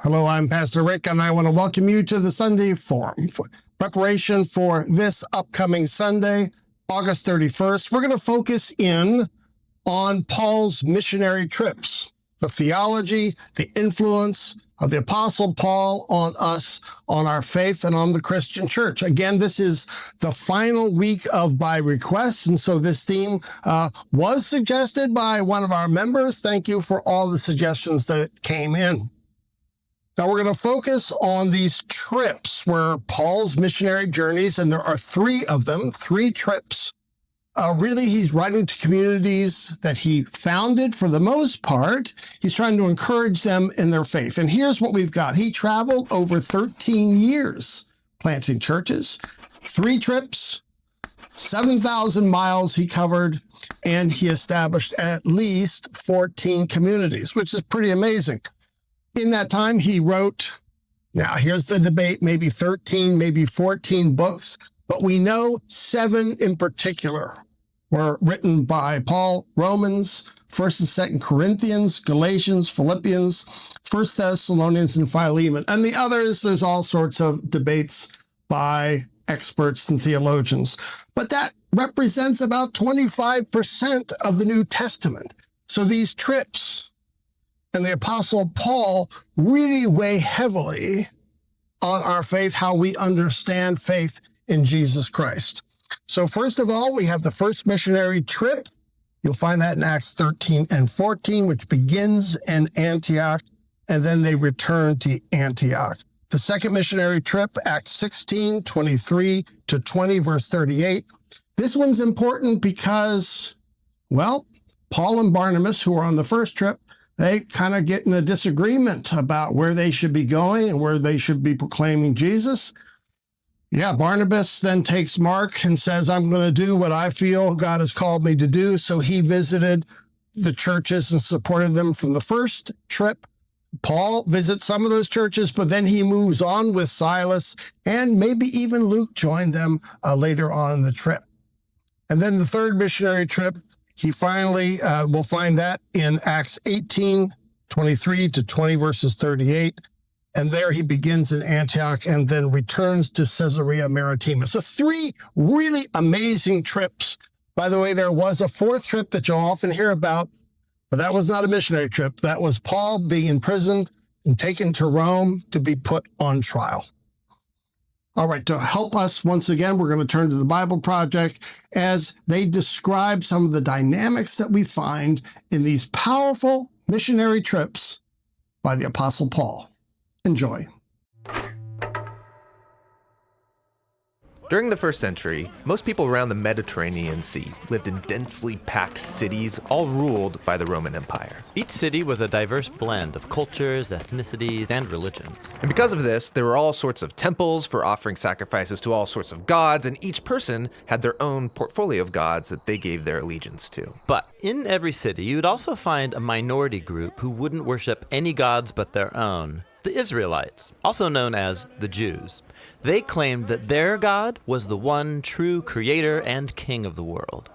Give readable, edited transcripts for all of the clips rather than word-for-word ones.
Hello, I'm Pastor Rick, and I want to welcome you to the Sunday Forum. Preparation for this upcoming Sunday, August 31st, we're going to focus in on Paul's missionary trips, the theology, the influence of the Apostle Paul on us, on our faith, and on the Christian church. Again, this is the final week of By Request, and so this theme was suggested by one of our members. Thank you for all the suggestions that came in. Now, we're going to focus on these trips where Paul's missionary journeys, and there are three of them, three trips. Really, he's writing to communities that he founded for the most part. He's trying to encourage them in their faith. And here's what we've got. He traveled over 13 years planting churches, three trips, 7,000 miles he covered, and he established at least 14 communities, which is pretty amazing. In that time, he wrote, now here's the debate, maybe 13, maybe 14 books, but we know 7 in particular were written by Paul: Romans, 1st and 2nd Corinthians, Galatians, Philippians, 1st Thessalonians, and Philemon. And the others, there's all sorts of debates by experts and theologians. But that represents about 25% of the New Testament. So these trips and the Apostle Paul really weigh heavily on our faith, how we understand faith in Jesus Christ. So first of all, we have the first missionary trip. You'll find that in Acts 13 and 14, which begins in Antioch, and then they return to Antioch. The second missionary trip, Acts 16, 23 to 20, verse 38. This one's important because, well, Paul and Barnabas, who are on the first trip, they kind of get in a disagreement about where they should be going and where they should be proclaiming Jesus. Yeah, Barnabas then takes Mark and says, I'm going to do what I feel God has called me to do. So he visited the churches and supported them from the first trip. Paul visits some of those churches, but then he moves on with Silas, and maybe even Luke joined them later on in the trip. And then the third missionary trip, he finally, we'll find that in Acts 18, 23 to 20, verses 38. And there he begins in Antioch and then returns to Caesarea Maritima. So 3 really amazing trips. By the way, there was a 4th trip that you'll often hear about, but that was not a missionary trip. That was Paul being imprisoned and taken to Rome to be put on trial. All right, to help us, once again, we're going to turn to the Bible Project as they describe some of the dynamics that we find in these powerful missionary trips by the Apostle Paul. Enjoy. During the first century, most people around the Mediterranean Sea lived in densely packed cities, all ruled by the Roman Empire. Each city was a diverse blend of cultures, ethnicities, and religions. And because of this, there were all sorts of temples for offering sacrifices to all sorts of gods, and each person had their own portfolio of gods that they gave their allegiance to. But in every city, you'd also find a minority group who wouldn't worship any gods but their own. The Israelites, also known as the Jews. They claimed that their God was the one true creator and king of the world.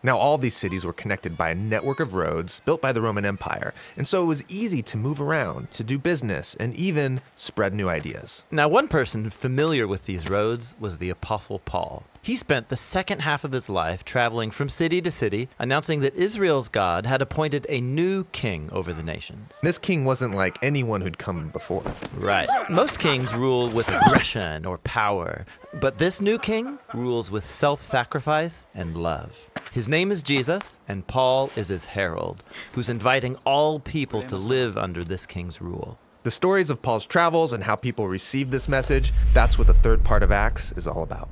Now, all these cities were connected by a network of roads built by the Roman Empire, and so it was easy to move around, to do business, and even spread new ideas. Now, one person familiar with these roads was the Apostle Paul. He spent the second half of his life traveling from city to city, announcing that Israel's God had appointed a new king over the nations. This king wasn't like anyone who'd come before. Right. Most kings rule with aggression or power, but this new king rules with self-sacrifice and love. His name is Jesus, and Paul is his herald, who's inviting all people to live under this king's rule. The stories of Paul's travels and how people received this message, that's what the third part of Acts is all about.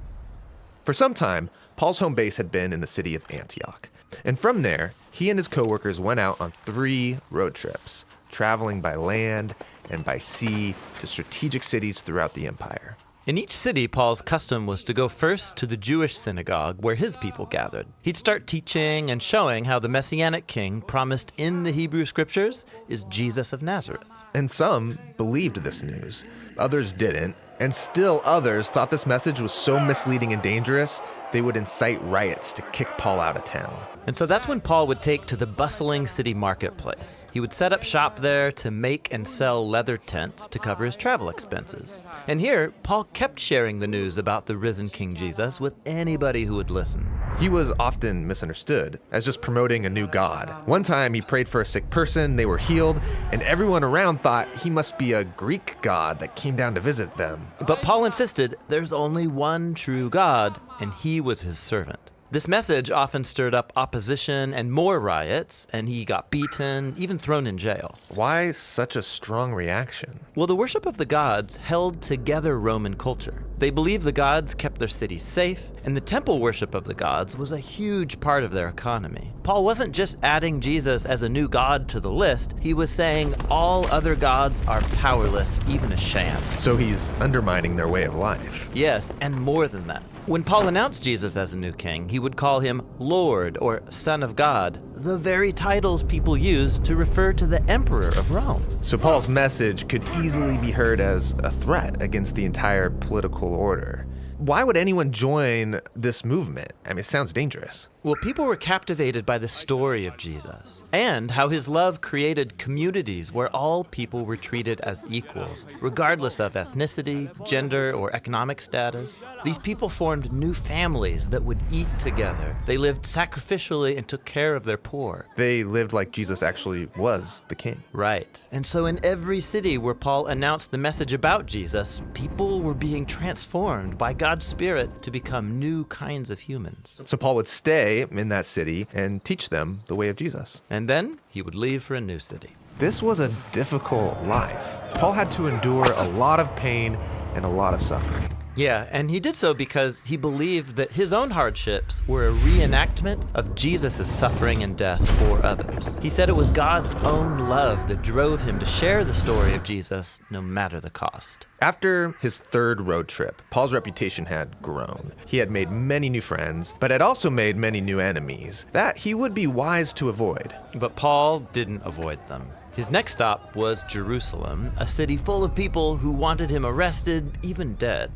For some time, Paul's home base had been in the city of Antioch. And from there, he and his co-workers went out on 3 road trips, traveling by land and by sea to strategic cities throughout the empire. In each city, Paul's custom was to go first to the Jewish synagogue where his people gathered. He'd start teaching and showing how the Messianic king promised in the Hebrew scriptures is Jesus of Nazareth. And some believed this news. Others didn't. And still others thought this message was so misleading and dangerous, they would incite riots to kick Paul out of town. And so that's when Paul would take to the bustling city marketplace. He would set up shop there to make and sell leather tents to cover his travel expenses. And here, Paul kept sharing the news about the risen King Jesus with anybody who would listen. He was often misunderstood as just promoting a new god. One time he prayed for a sick person, they were healed, and everyone around thought he must be a Greek god that came down to visit them. But Paul insisted there's only one true God, and he was his servant. This message often stirred up opposition and more riots, and he got beaten, even thrown in jail. Why such a strong reaction? Well, the worship of the gods held together Roman culture. They believed the gods kept their cities safe, and the temple worship of the gods was a huge part of their economy. Paul wasn't just adding Jesus as a new god to the list, he was saying all other gods are powerless, even a sham. So he's undermining their way of life. Yes, and more than that. When Paul announced Jesus as a new king, he would call him Lord or Son of God, the very titles people used to refer to the emperor of Rome. So Paul's message could easily be heard as a threat against the entire political order. Why would anyone join this movement? I mean, it sounds dangerous. Well, people were captivated by the story of Jesus and how his love created communities where all people were treated as equals, regardless of ethnicity, gender, or economic status. These people formed new families that would eat together. They lived sacrificially and took care of their poor. They lived like Jesus actually was the king. Right. And so in every city where Paul announced the message about Jesus, people were being transformed by God's Spirit to become new kinds of humans. So Paul would stay in that city and teach them the way of Jesus. And then he would leave for a new city. This was a difficult life. Paul had to endure a lot of pain and a lot of suffering. Yeah, and he did so because he believed that his own hardships were a reenactment of Jesus' suffering and death for others. He said it was God's own love that drove him to share the story of Jesus, no matter the cost. After his third road trip, Paul's reputation had grown. He had made many new friends, but had also made many new enemies that he would be wise to avoid. But Paul didn't avoid them. His next stop was Jerusalem, a city full of people who wanted him arrested, even dead.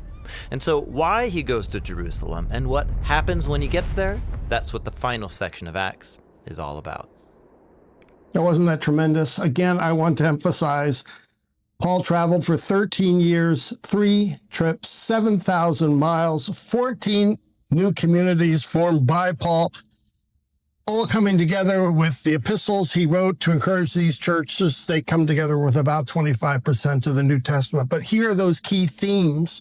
And so why he goes to Jerusalem and what happens when he gets there, that's what the final section of Acts is all about. Now, wasn't that tremendous? Again, I want to emphasize, Paul traveled for 13 years, 3 trips, 7,000 miles, 14 new communities formed by Paul, all coming together with the epistles he wrote to encourage these churches. They come together with about 25% of the New Testament. But here are those key themes.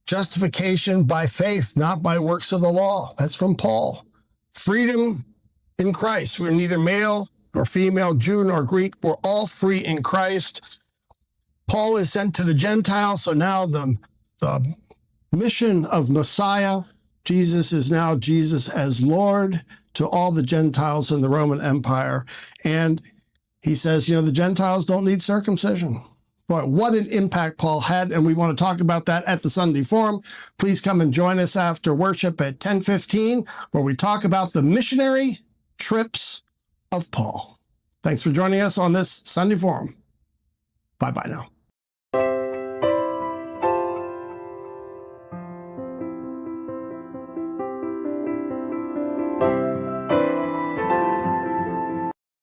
Justification by faith, not by works of the law. That's from Paul. Freedom in Christ. We're neither male nor female, Jew nor Greek. We're all free in Christ. Paul is sent to the Gentiles, so now the mission of Messiah, Jesus is now Jesus as Lord to all the Gentiles in the Roman Empire. And he says, the Gentiles don't need circumcision. But what an impact Paul had, and we want to talk about that at the Sunday Forum. Please come and join us after worship at 10:15, where we talk about the missionary trips of Paul. Thanks for joining us on this Sunday Forum. Bye-bye now.